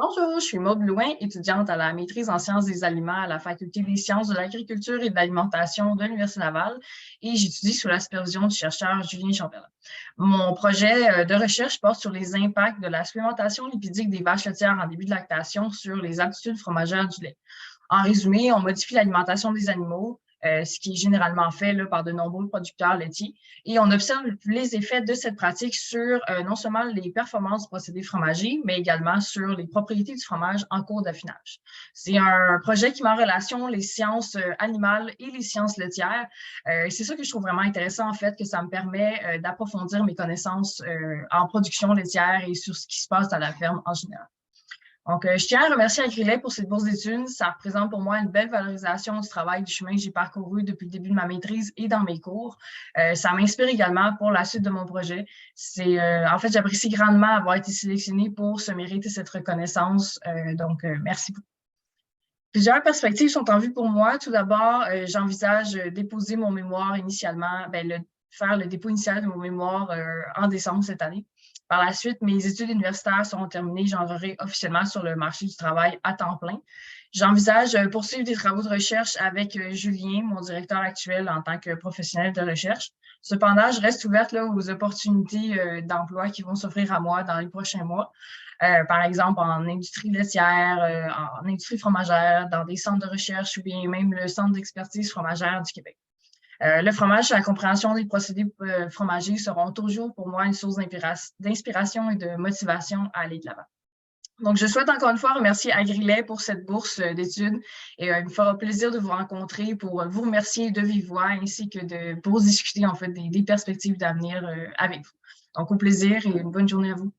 Bonjour, je suis Maude Blouin, étudiante à la maîtrise en sciences des aliments à la Faculté des sciences de l'agriculture et de l'alimentation de l'Université Laval et j'étudie sous la supervision du chercheur Julien Champelin. Mon projet de recherche porte sur les impacts de la supplémentation lipidique des vaches laitières en début de lactation sur les aptitudes fromagères du lait. En résumé, on modifie l'alimentation des animaux, ce qui est généralement fait là, par de nombreux producteurs laitiers. Et on observe les effets de cette pratique sur non seulement les performances du procédé fromager, mais également sur les propriétés du fromage en cours d'affinage. C'est un projet qui met en relation les sciences animales et les sciences laitières. C'est ça que je trouve vraiment intéressant, en fait, que ça me permet d'approfondir mes connaissances en production laitière et sur ce qui se passe à la ferme en général. Donc, je tiens à remercier Agrilet pour cette bourse d'études. Ça représente pour moi une belle valorisation du travail du chemin que j'ai parcouru depuis le début de ma maîtrise et dans mes cours. Ça m'inspire également pour la suite de mon projet. En fait, j'apprécie grandement avoir été sélectionnée pour se mériter cette reconnaissance. Merci beaucoup. Plusieurs perspectives sont en vue pour moi. Tout d'abord, j'envisage déposer mon mémoire initialement, faire le dépôt initial de mon mémoire en décembre cette année. Par la suite, mes études universitaires seront terminées. J'entrerai officiellement sur le marché du travail à temps plein. J'envisage poursuivre des travaux de recherche avec Julien, mon directeur actuel en tant que professionnel de recherche. Cependant, je reste ouverte là, aux opportunités d'emploi qui vont s'offrir à moi dans les prochains mois. Par exemple, en industrie laitière, en industrie fromagère, dans des centres de recherche ou bien même le Centre d'expertise fromagère du Québec. Le fromage et la compréhension des procédés fromagers seront toujours pour moi une source d'inspiration et de motivation à aller de l'avant. Donc, je souhaite encore une fois remercier Agrilet pour cette bourse d'études et il me fera plaisir de vous rencontrer pour vous remercier de vive voix ainsi que pour discuter en fait des perspectives d'avenir avec vous. Donc, au plaisir et une bonne journée à vous.